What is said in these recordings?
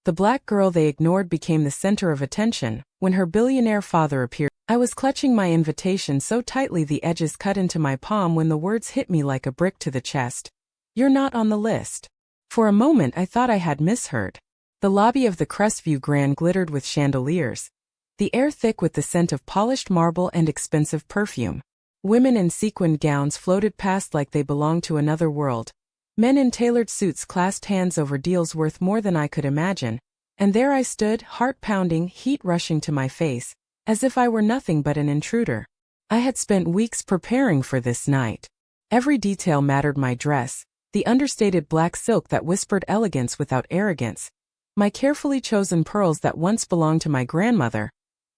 The black girl they ignored became the center of attention. When her billionaire father appeared, I was clutching my invitation so tightly the edges cut into my palm when the words hit me like a brick to the chest. "You're not on the list." For a moment I thought I had misheard. The lobby of the Crestview Grand glittered with chandeliers, the air thick with the scent of polished marble and expensive perfume. Women in sequined gowns floated past like they belonged to another world. Men in tailored suits clasped hands over deals worth more than I could imagine. And there I stood, heart pounding, heat rushing to my face, as if I were nothing but an intruder. I had spent weeks preparing for this night. Every detail mattered: my dress, the understated black silk that whispered elegance without arrogance, my carefully chosen pearls that once belonged to my grandmother,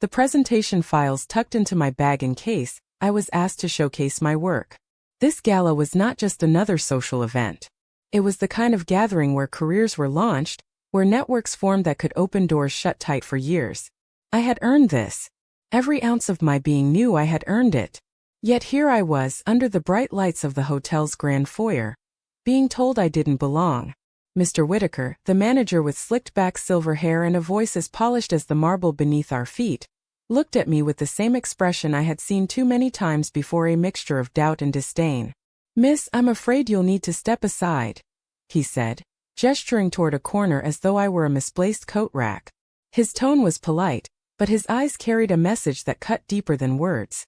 the presentation files tucked into my bag in case I was asked to showcase my work. This gala was not just another social event. It was the kind of gathering where careers were launched, where networks formed that could open doors shut tight for years. I had earned this. Every ounce of my being knew I had earned it. Yet here I was, under the bright lights of the hotel's grand foyer, being told I didn't belong. Mr. Whitaker, the manager with slicked-back silver hair and a voice as polished as the marble beneath our feet, looked at me with the same expression I had seen too many times before, a mixture of doubt and disdain. "Miss, I'm afraid you'll need to step aside," he said, gesturing toward a corner as though I were a misplaced coat rack. His tone was polite, but his eyes carried a message that cut deeper than words.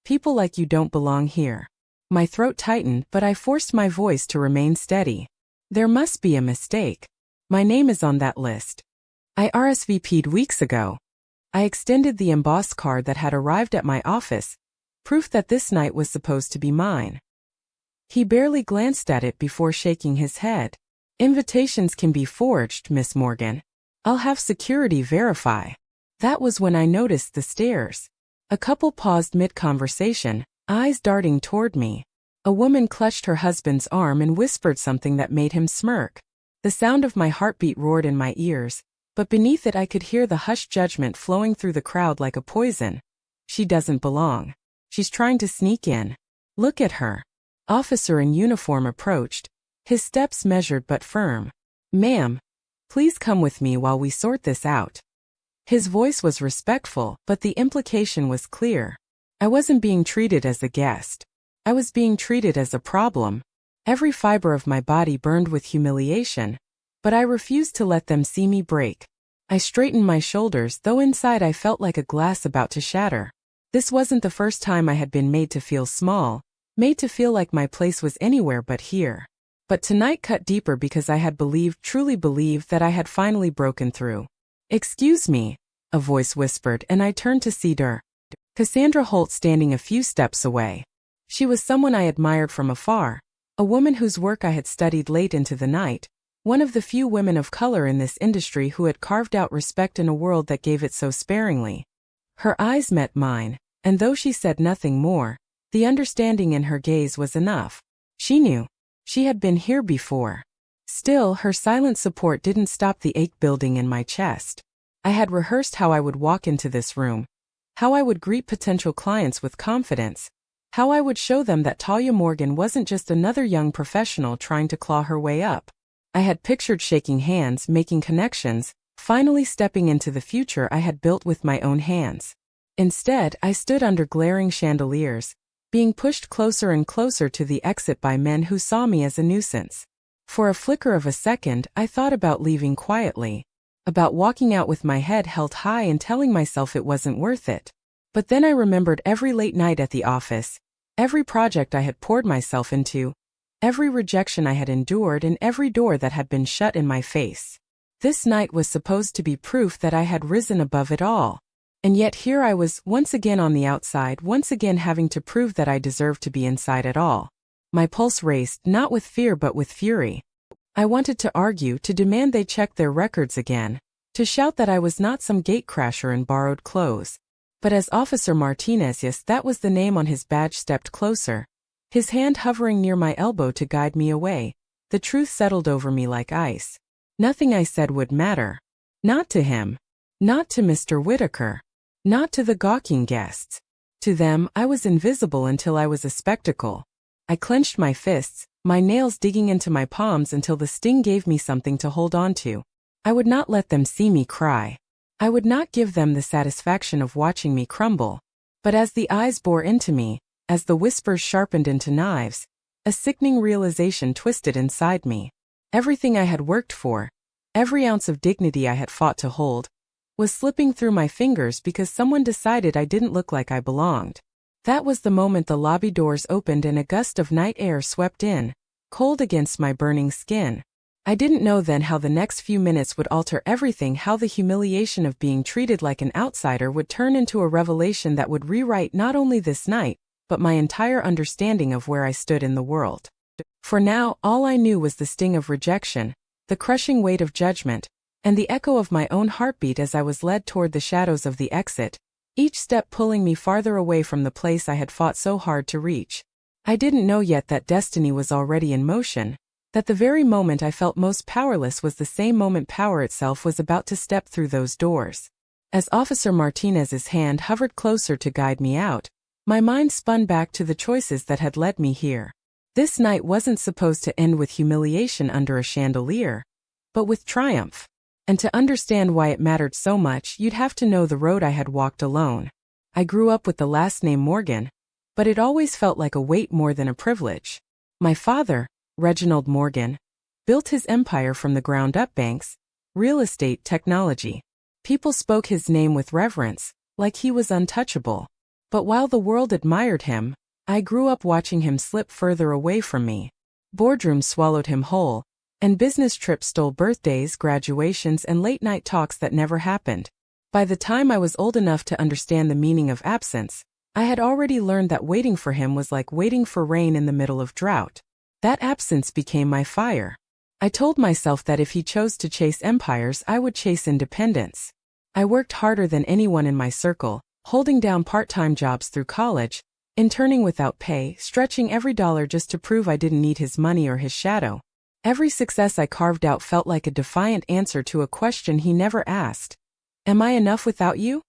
"People like you don't belong here." My throat tightened, but I forced my voice to remain steady. "There must be a mistake. My name is on that list. I RSVP'd weeks ago." I extended the embossed card that had arrived at my office, proof that this night was supposed to be mine. He barely glanced at it before shaking his head. "Invitations can be forged, Miss Morgan. I'll have security verify." That was when I noticed the stares. A couple paused mid-conversation, eyes darting toward me. A woman clutched her husband's arm and whispered something that made him smirk. The sound of my heartbeat roared in my ears, but beneath it I could hear the hushed judgment flowing through the crowd like a poison. "She doesn't belong. She's trying to sneak in. Look at her." Officer in uniform approached, his steps measured but firm. "Ma'am, please come with me while we sort this out." His voice was respectful, but the implication was clear. I wasn't being treated as a guest. I was being treated as a problem. Every fiber of my body burned with humiliation, but I refused to let them see me break. I straightened my shoulders, though inside I felt like a glass about to shatter. This wasn't the first time I had been made to feel small, made to feel like my place was anywhere but here. But tonight cut deeper because I had believed, truly believed, that I had finally broken through. "Excuse me," a voice whispered, and I turned to see Cassandra Holt standing a few steps away. She was someone I admired from afar, a woman whose work I had studied late into the night, one of the few women of color in this industry who had carved out respect in a world that gave it so sparingly. Her eyes met mine, and though she said nothing more, the understanding in her gaze was enough. She knew. She had been here before. Still, her silent support didn't stop the ache building in my chest. I had rehearsed how I would walk into this room, how I would greet potential clients with confidence, how I would show them that Talia Morgan wasn't just another young professional trying to claw her way up. I had pictured shaking hands, making connections, finally stepping into the future I had built with my own hands. Instead, I stood under glaring chandeliers, being pushed closer and closer to the exit by men who saw me as a nuisance. For a flicker of a second, I thought about leaving quietly, about walking out with my head held high and telling myself it wasn't worth it. But then I remembered every late night at the office, every project I had poured myself into, every rejection I had endured, and every door that had been shut in my face. This night was supposed to be proof that I had risen above it all. And yet here I was, once again on the outside, once again having to prove that I deserved to be inside at all. My pulse raced, not with fear but with fury. I wanted to argue, to demand they check their records again, to shout that I was not some gatecrasher in borrowed clothes. But as Officer Martinez, yes, that was the name on his badge, stepped closer, his hand hovering near my elbow to guide me away, the truth settled over me like ice. Nothing I said would matter. Not to him. Not to Mr. Whitaker. Not to the gawking guests. To them, I was invisible until I was a spectacle. I clenched my fists, my nails digging into my palms until the sting gave me something to hold on to. I would not let them see me cry. I would not give them the satisfaction of watching me crumble. But as the eyes bore into me, as the whispers sharpened into knives, a sickening realization twisted inside me. Everything I had worked for, every ounce of dignity I had fought to hold, was slipping through my fingers because someone decided I didn't look like I belonged. That was the moment the lobby doors opened and a gust of night air swept in, cold against my burning skin. I didn't know then how the next few minutes would alter everything, how the humiliation of being treated like an outsider would turn into a revelation that would rewrite not only this night, but my entire understanding of where I stood in the world. For now, all I knew was the sting of rejection, the crushing weight of judgment, and the echo of my own heartbeat as I was led toward the shadows of the exit, each step pulling me farther away from the place I had fought so hard to reach. I didn't know yet that destiny was already in motion, that the very moment I felt most powerless was the same moment power itself was about to step through those doors. As Officer Martinez's hand hovered closer to guide me out, my mind spun back to the choices that had led me here. This night wasn't supposed to end with humiliation under a chandelier, but with triumph. And to understand why it mattered so much, you'd have to know the road I had walked alone. I grew up with the last name Morgan, but it always felt like a weight more than a privilege. My father, Reginald Morgan, built his empire from the ground up: banks, real estate, technology. People spoke his name with reverence, like he was untouchable. But while the world admired him, I grew up watching him slip further away from me. Boardrooms swallowed him whole, and business trips stole birthdays, graduations, and late-night talks that never happened. By the time I was old enough to understand the meaning of absence, I had already learned that waiting for him was like waiting for rain in the middle of drought. That absence became my fire. I told myself that if he chose to chase empires, I would chase independence. I worked harder than anyone in my circle, holding down part-time jobs through college, interning without pay, stretching every dollar just to prove I didn't need his money or his shadow. Every success I carved out felt like a defiant answer to a question he never asked. Am I enough without you?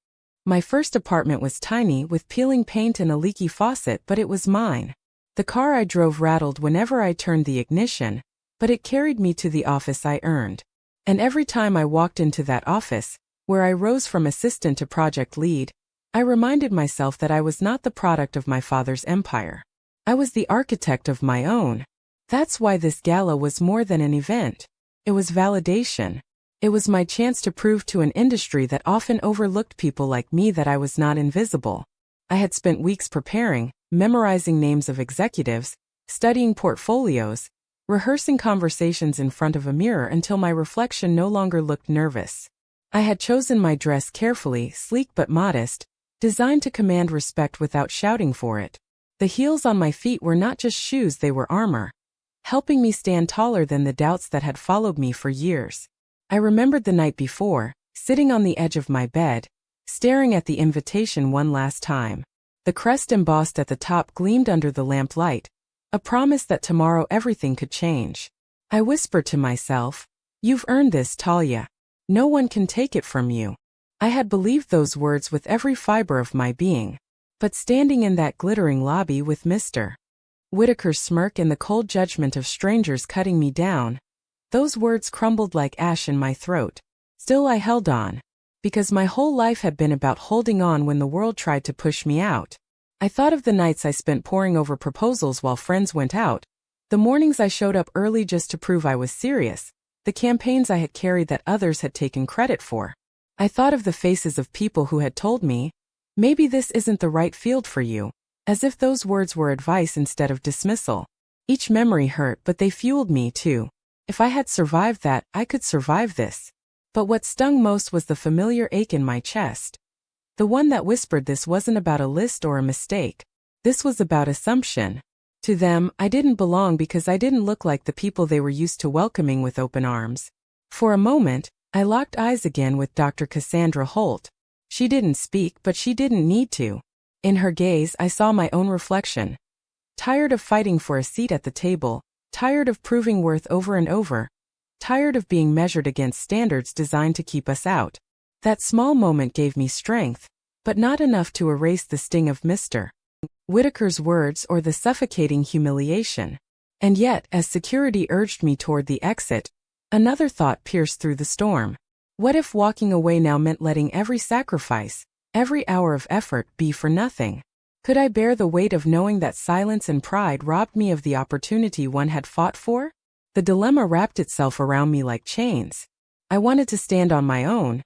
My first apartment was tiny, with peeling paint and a leaky faucet, but it was mine. The car I drove rattled whenever I turned the ignition, but it carried me to the office I earned. And every time I walked into that office, where I rose from assistant to project lead, I reminded myself that I was not the product of my father's empire. I was the architect of my own. That's why this gala was more than an event. It was validation. It was my chance to prove to an industry that often overlooked people like me that I was not invisible. I had spent weeks preparing, memorizing names of executives, studying portfolios, rehearsing conversations in front of a mirror until my reflection no longer looked nervous. I had chosen my dress carefully, sleek but modest, designed to command respect without shouting for it. The heels on my feet were not just shoes, they were armor, helping me stand taller than the doubts that had followed me for years. I remembered the night before, sitting on the edge of my bed, staring at the invitation one last time. The crest embossed at the top gleamed under the lamplight, a promise that tomorrow everything could change. I whispered to myself, "You've earned this, Talia. No one can take it from you." I had believed those words with every fiber of my being. But standing in that glittering lobby with Mr. Whitaker's smirk and the cold judgment of strangers cutting me down, those words crumbled like ash in my throat. Still I held on, because my whole life had been about holding on when the world tried to push me out. I thought of the nights I spent poring over proposals while friends went out, the mornings I showed up early just to prove I was serious, the campaigns I had carried that others had taken credit for. I thought of the faces of people who had told me, "Maybe this isn't the right field for you," as if those words were advice instead of dismissal. Each memory hurt, but they fueled me too. If I had survived that, I could survive this. But what stung most was the familiar ache in my chest. The one that whispered this wasn't about a list or a mistake. This was about assumption. To them, I didn't belong because I didn't look like the people they were used to welcoming with open arms. For a moment, I locked eyes again with Dr. Cassandra Holt. She didn't speak, but she didn't need to. In her gaze, I saw my own reflection. Tired of fighting for a seat at the table, tired of proving worth over and over, tired of being measured against standards designed to keep us out. That small moment gave me strength, but not enough to erase the sting of Mr. Whitaker's words or the suffocating humiliation. And yet, as security urged me toward the exit, Another thought pierced through the storm. What if walking away now meant letting every sacrifice, every hour of effort, be for nothing? Could I bear the weight of knowing that silence and pride robbed me of the opportunity one had fought for? The dilemma wrapped itself around me like chains. I wanted to stand on my own,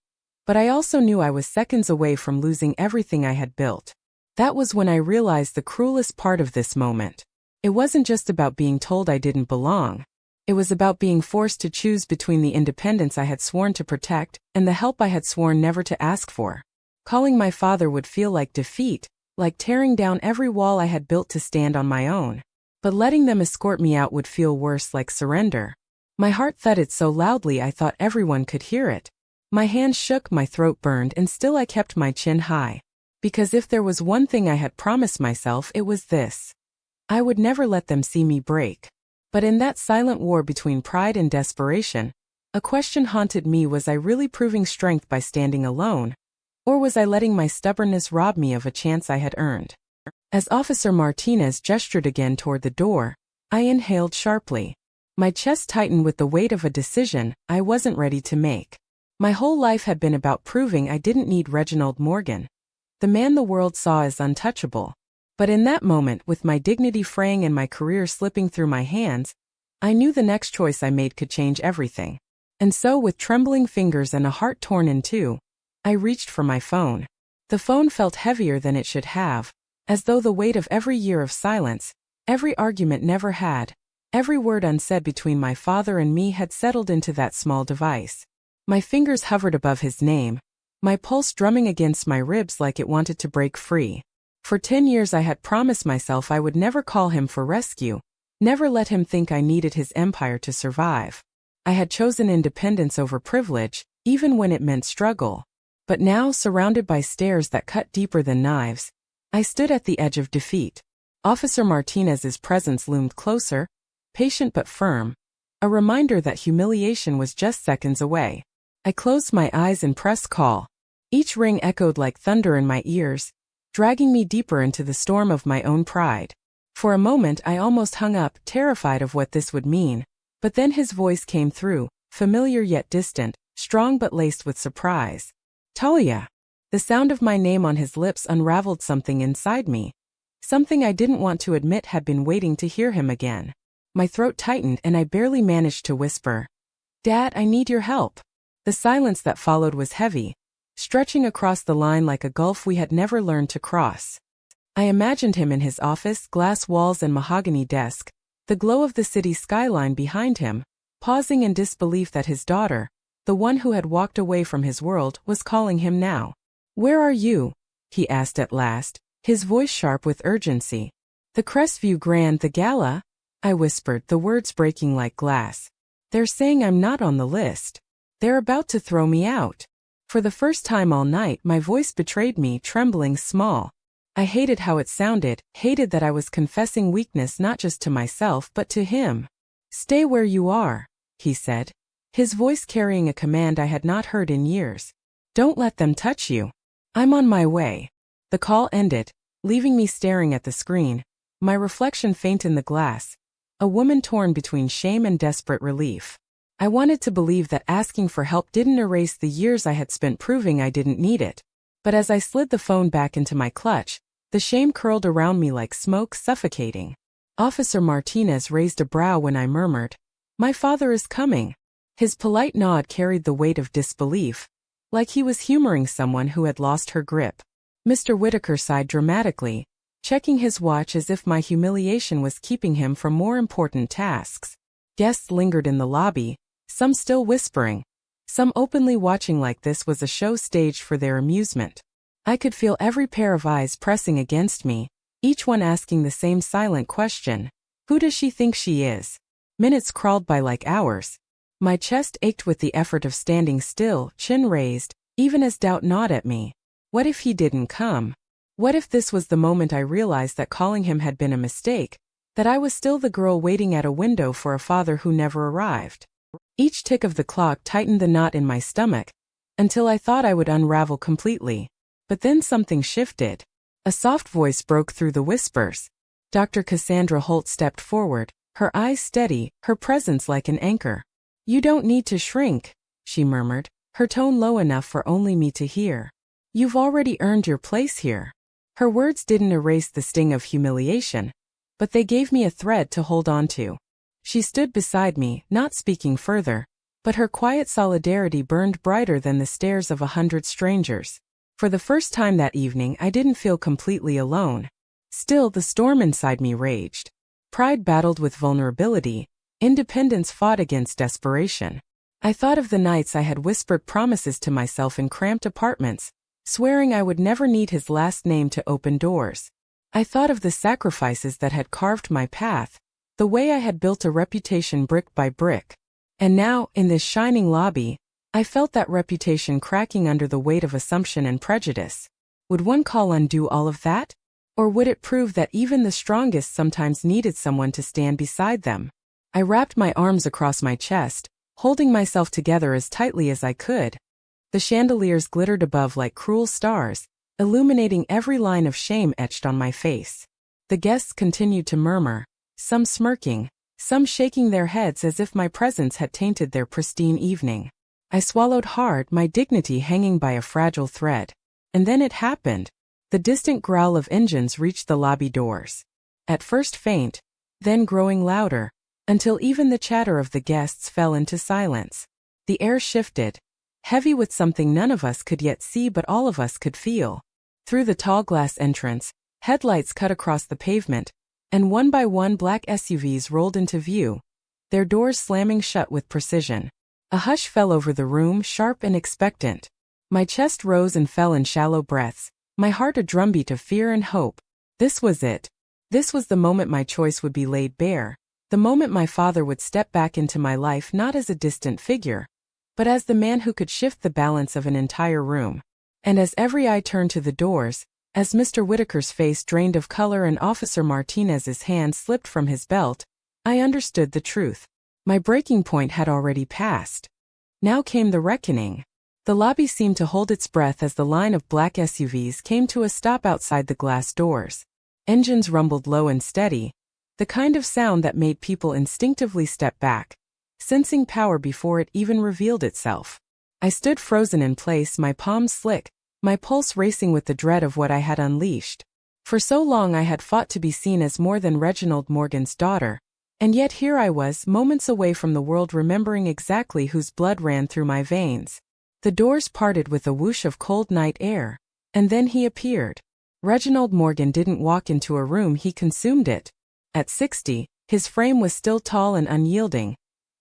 but I also knew I was seconds away from losing everything I had built. That was when I realized the cruelest part of this moment. It wasn't just about being told I didn't belong. It was about being forced to choose between the independence I had sworn to protect and the help I had sworn never to ask for. Calling my father would feel like defeat, like tearing down every wall I had built to stand on my own. But letting them escort me out would feel worse, like surrender. My heart thudded so loudly I thought everyone could hear it. My hands shook, my throat burned, and still I kept my chin high. Because if there was one thing I had promised myself, it was this. I would never let them see me break. But in that silent war between pride and desperation, a question haunted me: was I really proving strength by standing alone? Or was I letting my stubbornness rob me of a chance I had earned? As Officer Martinez gestured again toward the door, I inhaled sharply. My chest tightened with the weight of a decision I wasn't ready to make. My whole life had been about proving I didn't need Reginald Morgan, the man the world saw as untouchable. But in that moment, with my dignity fraying and my career slipping through my hands, I knew the next choice I made could change everything. And so, with trembling fingers and a heart torn in two, I reached for my phone. The phone felt heavier than it should have, as though the weight of every year of silence, every argument never had, every word unsaid between my father and me had settled into that small device. My fingers hovered above his name, my pulse drumming against my ribs like it wanted to break free. For 10 years I had promised myself I would never call him for rescue, never let him think I needed his empire to survive. I had chosen independence over privilege, even when it meant struggle. But now, surrounded by stares that cut deeper than knives, I stood at the edge of defeat. Officer Martinez's presence loomed closer, patient but firm, a reminder that humiliation was just seconds away. I closed my eyes and pressed call. Each ring echoed like thunder in my ears, dragging me deeper into the storm of my own pride. For a moment I almost hung up, terrified of what this would mean, but then his voice came through, familiar yet distant, strong but laced with surprise. Talia! The sound of my name on his lips unraveled something inside me. Something I didn't want to admit had been waiting to hear him again. My throat tightened and I barely managed to whisper, "Dad, I need your help." The silence that followed was heavy, stretching across the line like a gulf we had never learned to cross. I imagined him in his office, glass walls and mahogany desk, the glow of the city skyline behind him, pausing in disbelief that his daughter, the one who had walked away from his world, was calling him now. "Where are you?" he asked at last, his voice sharp with urgency. "The Crestview Grand, the gala?" I whispered, the words breaking like glass. "They're saying I'm not on the list. They're about to throw me out." For the first time all night, my voice betrayed me, trembling small. I hated how it sounded, hated that I was confessing weakness not just to myself but to him. "Stay where you are," he said, his voice carrying a command I had not heard in years. "Don't let them touch you. I'm on my way." The call ended, leaving me staring at the screen, my reflection faint in the glass, a woman torn between shame and desperate relief. I wanted to believe that asking for help didn't erase the years I had spent proving I didn't need it. But as I slid the phone back into my clutch, the shame curled around me like smoke, suffocating. Officer Martinez raised a brow when I murmured, "My father is coming." His polite nod carried the weight of disbelief, like he was humoring someone who had lost her grip. Mr. Whitaker sighed dramatically, checking his watch as if my humiliation was keeping him from more important tasks. Guests lingered in the lobby, some still whispering, some openly watching like this was a show staged for their amusement. I could feel every pair of eyes pressing against me, each one asking the same silent question, "Who does she think she is?" Minutes crawled by like hours. My chest ached with the effort of standing still, chin raised, even as doubt gnawed at me. What if he didn't come? What if this was the moment I realized that calling him had been a mistake, that I was still the girl waiting at a window for a father who never arrived? Each tick of the clock tightened the knot in my stomach, until I thought I would unravel completely. But then something shifted. A soft voice broke through the whispers. Dr. Cassandra Holt stepped forward, her eyes steady, her presence like an anchor. You don't need to shrink, she murmured, her tone low enough for only me to hear. You've already earned your place here. Her words didn't erase the sting of humiliation, but they gave me a thread to hold on to. She stood beside me, not speaking further, but her quiet solidarity burned brighter than the stares of 100 strangers. For the first time that evening, I didn't feel completely alone. Still, the storm inside me raged. Pride battled with vulnerability. Independence fought against desperation. I thought of the nights I had whispered promises to myself in cramped apartments, swearing I would never need his last name to open doors. I thought of the sacrifices that had carved my path, the way I had built a reputation brick by brick. And now, in this shining lobby, I felt that reputation cracking under the weight of assumption and prejudice. Would one call undo all of that? Or would it prove that even the strongest sometimes needed someone to stand beside them? I wrapped my arms across my chest, holding myself together as tightly as I could. The chandeliers glittered above like cruel stars, illuminating every line of shame etched on my face. The guests continued to murmur, some smirking, some shaking their heads as if my presence had tainted their pristine evening. I swallowed hard, my dignity hanging by a fragile thread. And then it happened. The distant growl of engines reached the lobby doors. At first faint, then growing louder, until even the chatter of the guests fell into silence. The air shifted, heavy with something none of us could yet see but all of us could feel. Through the tall glass entrance, headlights cut across the pavement, and one by one black SUVs rolled into view, their doors slamming shut with precision. A hush fell over the room, sharp and expectant. My chest rose and fell in shallow breaths, my heart a drumbeat of fear and hope. This was it. This was the moment my choice would be laid bare. The moment my father would step back into my life not as a distant figure, but as the man who could shift the balance of an entire room. And as every eye turned to the doors, as Mr. Whitaker's face drained of color and Officer Martinez's hand slipped from his belt, I understood the truth. My breaking point had already passed. Now came the reckoning. The lobby seemed to hold its breath as the line of black SUVs came to a stop outside the glass doors. Engines rumbled low and steady, the kind of sound that made people instinctively step back, sensing power before it even revealed itself. I stood frozen in place, my palms slick, my pulse racing with the dread of what I had unleashed. For so long I had fought to be seen as more than Reginald Morgan's daughter, and yet here I was, moments away from the world, remembering exactly whose blood ran through my veins. The doors parted with a whoosh of cold night air, and then he appeared. Reginald Morgan didn't walk into a room, he consumed it. At 60, his frame was still tall and unyielding,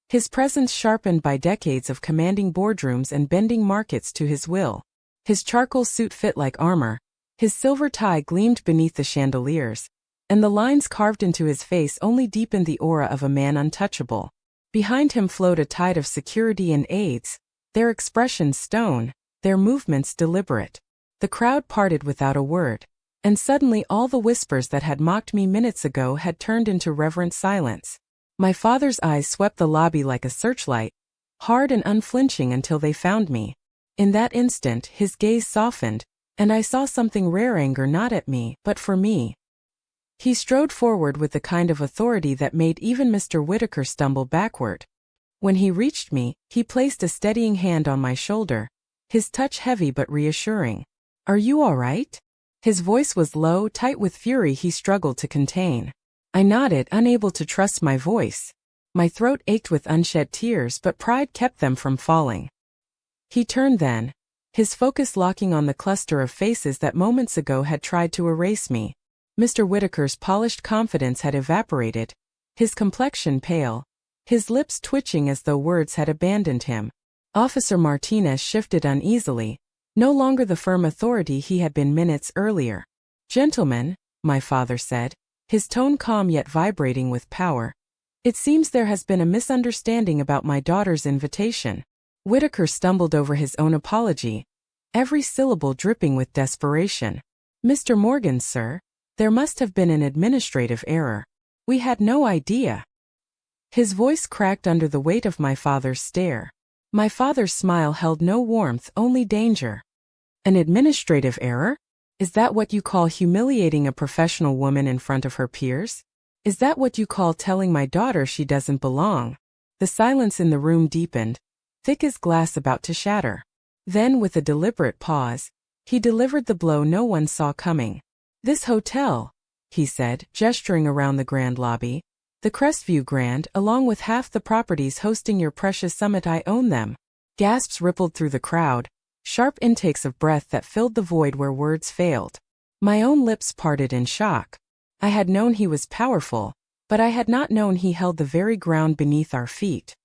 his presence sharpened by decades of commanding boardrooms and bending markets to his will. His charcoal suit fit like armor, his silver tie gleamed beneath the chandeliers, and the lines carved into his face only deepened the aura of a man untouchable. Behind him flowed a tide of security and aides, their expressions stone, their movements deliberate. The crowd parted without a word, and suddenly all the whispers that had mocked me minutes ago had turned into reverent silence. My father's eyes swept the lobby like a searchlight, hard and unflinching until they found me. In that instant, his gaze softened, and I saw something rare, anger not at me, but for me. He strode forward with the kind of authority that made even Mr. Whitaker stumble backward. When he reached me, he placed a steadying hand on my shoulder, his touch heavy but reassuring. "Are you all right?" His voice was low, tight with fury he struggled to contain. I nodded, unable to trust my voice. My throat ached with unshed tears, but pride kept them from falling. He turned then, his focus locking on the cluster of faces that moments ago had tried to erase me. Mr. Whitaker's polished confidence had evaporated, his complexion pale, his lips twitching as though words had abandoned him. Officer Martinez shifted uneasily, no longer the firm authority he had been minutes earlier. "Gentlemen," my father said, his tone calm yet vibrating with power, "it seems there has been a misunderstanding about my daughter's invitation." Whitaker stumbled over his own apology, every syllable dripping with desperation. "Mr. Morgan, sir, there must have been an administrative error. We had no idea." His voice cracked under the weight of my father's stare. My father's smile held no warmth, only danger. "An administrative error? Is that what you call humiliating a professional woman in front of her peers? Is that what you call telling my daughter she doesn't belong?" The silence in the room deepened, thick as glass about to shatter. Then, with a deliberate pause, he delivered the blow no one saw coming. "This hotel," he said, gesturing around the grand lobby. "The Crestview Grand, along with half the properties hosting your precious summit, I own them." Gasps rippled through the crowd, sharp intakes of breath that filled the void where words failed. My own lips parted in shock. I had known he was powerful, but I had not known he held the very ground beneath our feet.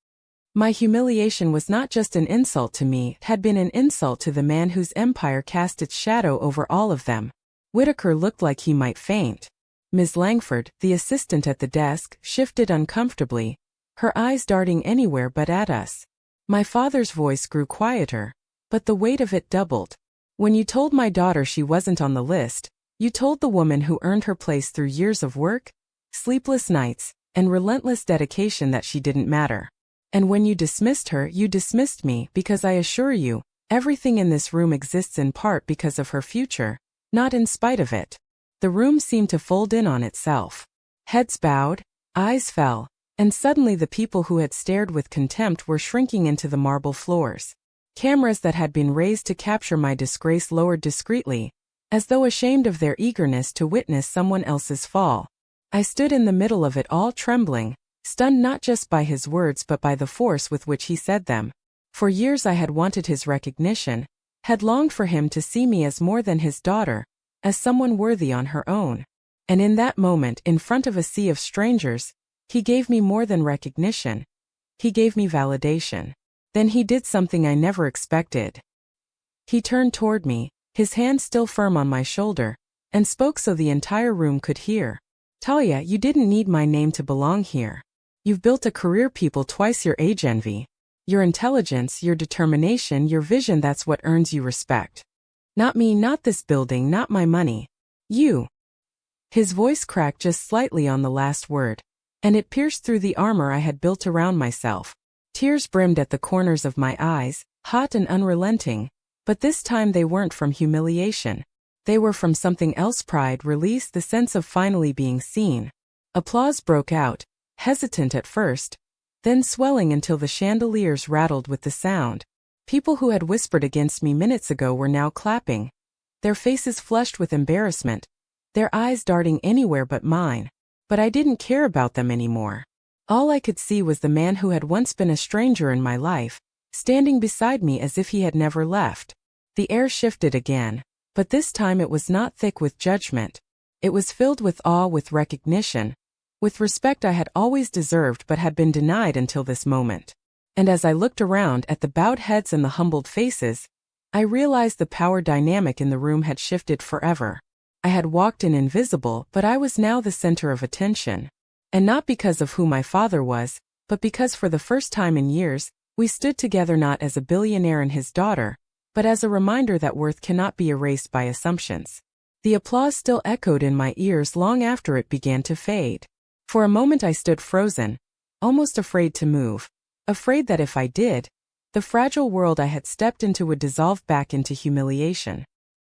My humiliation was not just an insult to me, it had been an insult to the man whose empire cast its shadow over all of them. Whitaker looked like he might faint. Ms. Langford, the assistant at the desk, shifted uncomfortably, her eyes darting anywhere but at us. My father's voice grew quieter, but the weight of it doubled. "When you told my daughter she wasn't on the list, you told the woman who earned her place through years of work, sleepless nights, and relentless dedication that she didn't matter. And when you dismissed her, you dismissed me, because I assure you, everything in this room exists in part because of her future, not in spite of it." The room seemed to fold in on itself. Heads bowed, eyes fell, and suddenly the people who had stared with contempt were shrinking into the marble floors. Cameras that had been raised to capture my disgrace lowered discreetly, as though ashamed of their eagerness to witness someone else's fall. I stood in the middle of it all, trembling, stunned not just by his words but by the force with which he said them. For years I had wanted his recognition, had longed for him to see me as more than his daughter, as someone worthy on her own. And in that moment, in front of a sea of strangers, he gave me more than recognition. He gave me validation. Then he did something I never expected. He turned toward me, his hand still firm on my shoulder, and spoke so the entire room could hear. "Talia, you didn't need my name to belong here. You've built a career people twice your age envy. Your intelligence, your determination, your vision, that's what earns you respect. Not me, not this building, not my money. You." His voice cracked just slightly on the last word, and it pierced through the armor I had built around myself. Tears brimmed at the corners of my eyes, hot and unrelenting, but this time they weren't from humiliation. They were from something else: pride, release, the sense of finally being seen. Applause broke out, hesitant at first, then swelling until the chandeliers rattled with the sound. People who had whispered against me minutes ago were now clapping, their faces flushed with embarrassment, their eyes darting anywhere but mine. But I didn't care about them anymore. All I could see was the man who had once been a stranger in my life, standing beside me as if he had never left. The air shifted again, but this time it was not thick with judgment. It was filled with awe, with recognition, with respect I had always deserved but had been denied until this moment. And as I looked around at the bowed heads and the humbled faces, I realized the power dynamic in the room had shifted forever. I had walked in invisible, but I was now the center of attention. And not because of who my father was, but because for the first time in years, we stood together not as a billionaire and his daughter, but as a reminder that worth cannot be erased by assumptions. The applause still echoed in my ears long after it began to fade. For a moment I stood frozen, almost afraid to move, afraid that if I did, the fragile world I had stepped into would dissolve back into humiliation.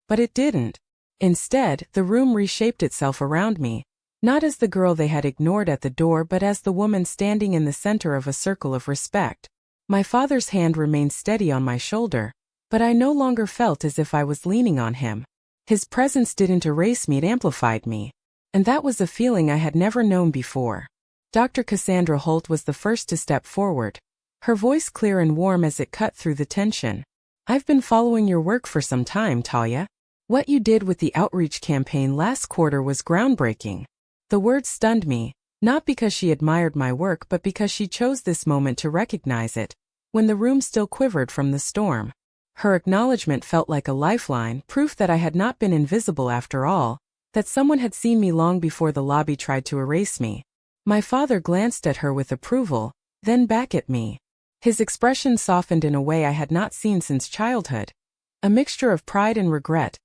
But it didn't. Instead, the room reshaped itself around me, not as the girl they had ignored at the door but as the woman standing in the center of a circle of respect. My father's hand remained steady on my shoulder, but I no longer felt as if I was leaning on him. His presence didn't erase me, it amplified me. And that was a feeling I had never known before. Dr. Cassandra Holt was the first to step forward, her voice clear and warm as it cut through the tension. "I've been following your work for some time, Talia. What you did with the outreach campaign last quarter was groundbreaking." The words stunned me, not because she admired my work but because she chose this moment to recognize it, when the room still quivered from the storm. Her acknowledgement felt like a lifeline, proof that I had not been invisible after all, that someone had seen me long before the lobby tried to erase me. My father glanced at her with approval, then back at me. His expression softened in a way I had not seen since childhood, a mixture of pride and regret.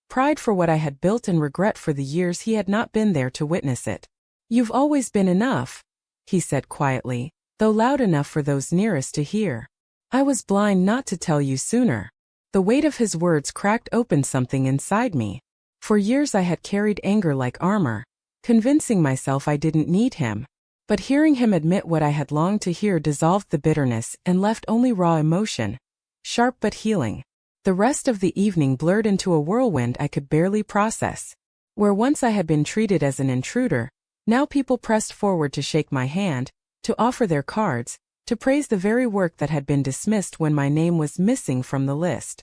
Pride for what I had built and regret for the years he had not been there to witness it. "You've always been enough," he said quietly, though loud enough for those nearest to hear. "I was blind not to tell you sooner." The weight of his words cracked open something inside me. For years I had carried anger like armor, convincing myself I didn't need him. But hearing him admit what I had longed to hear dissolved the bitterness and left only raw emotion, sharp but healing. The rest of the evening blurred into a whirlwind I could barely process. Where once I had been treated as an intruder, now people pressed forward to shake my hand, to offer their cards, to praise the very work that had been dismissed when my name was missing from the list.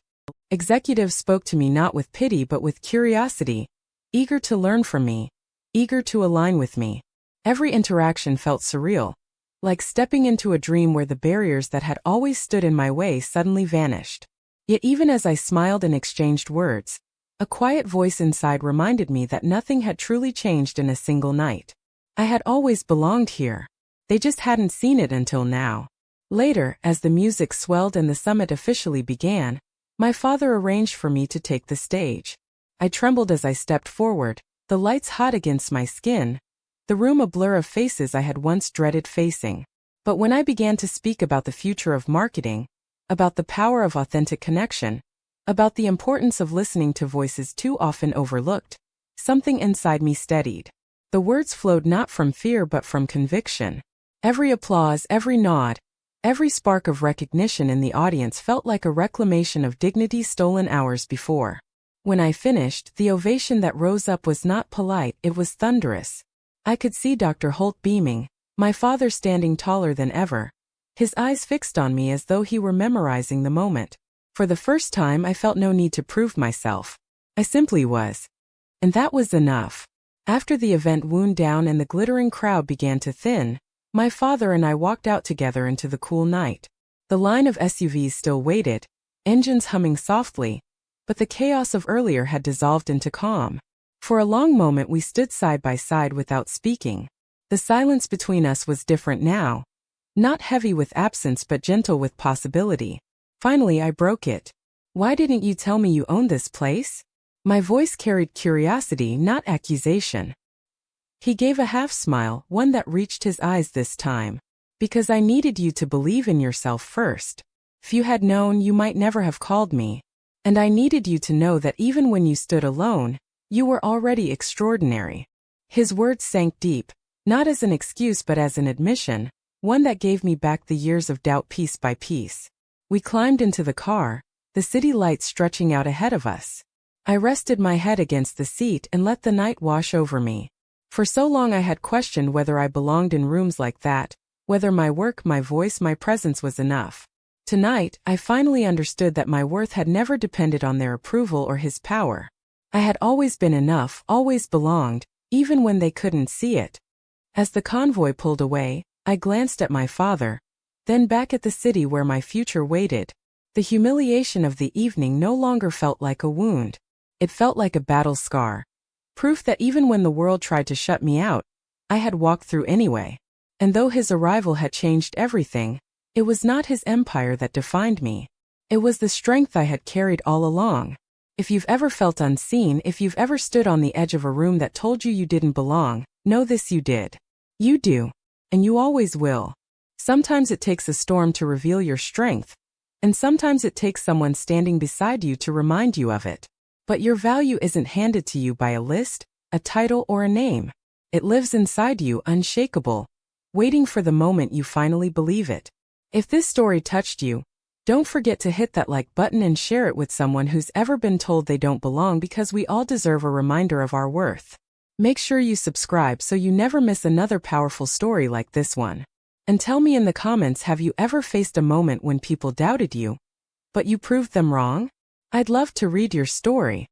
Executives spoke to me not with pity but with curiosity, eager to learn from me, eager to align with me. Every interaction felt surreal, like stepping into a dream where the barriers that had always stood in my way suddenly vanished. Yet even as I smiled and exchanged words, a quiet voice inside reminded me that nothing had truly changed in a single night. I had always belonged here. They just hadn't seen it until now. Later, as the music swelled and the summit officially began, my father arranged for me to take the stage. I trembled as I stepped forward, the lights hot against my skin, the room a blur of faces I had once dreaded facing. But when I began to speak about the future of marketing, about the power of authentic connection, about the importance of listening to voices too often overlooked, something inside me steadied. The words flowed not from fear but from conviction. Every applause, every nod, every spark of recognition in the audience felt like a reclamation of dignity stolen hours before. When I finished, the ovation that rose up was not polite, it was thunderous. I could see Dr. Holt beaming, my father standing taller than ever, his eyes fixed on me as though he were memorizing the moment. For the first time I felt no need to prove myself. I simply was. And that was enough. After the event wound down and the glittering crowd began to thin, my father and I walked out together into the cool night. The line of SUVs still waited, engines humming softly, but the chaos of earlier had dissolved into calm. For a long moment we stood side by side without speaking. The silence between us was different now, not heavy with absence but gentle with possibility. Finally I broke it. Why didn't you tell me you owned this place? My voice carried curiosity, not accusation. He gave a half smile, one that reached his eyes this time. Because I needed you to believe in yourself first. If you had known, you might never have called me. And I needed you to know that even when you stood alone, you were already extraordinary. His words sank deep, not as an excuse but as an admission, one that gave me back the years of doubt piece by piece. We climbed into the car, the city lights stretching out ahead of us. I rested my head against the seat and let the night wash over me. For so long I had questioned whether I belonged in rooms like that, whether my work, my voice, my presence was enough. Tonight, I finally understood that my worth had never depended on their approval or his power. I had always been enough, always belonged, even when they couldn't see it. As the convoy pulled away, I glanced at my father, then back at the city where my future waited. The humiliation of the evening no longer felt like a wound. It felt like a battle scar. Proof that even when the world tried to shut me out, I had walked through anyway. And though his arrival had changed everything, it was not his empire that defined me. It was the strength I had carried all along. If you've ever felt unseen, if you've ever stood on the edge of a room that told you you didn't belong, know this: you did. You do. And you always will. Sometimes it takes a storm to reveal your strength, and sometimes it takes someone standing beside you to remind you of it. But your value isn't handed to you by a list, a title, or a name. It lives inside you, unshakable, waiting for the moment you finally believe it. If this story touched you, don't forget to hit that like button and share it with someone who's ever been told they don't belong, because we all deserve a reminder of our worth. Make sure you subscribe so you never miss another powerful story like this one. And tell me in the comments, have you ever faced a moment when people doubted you, but you proved them wrong? I'd love to read your story.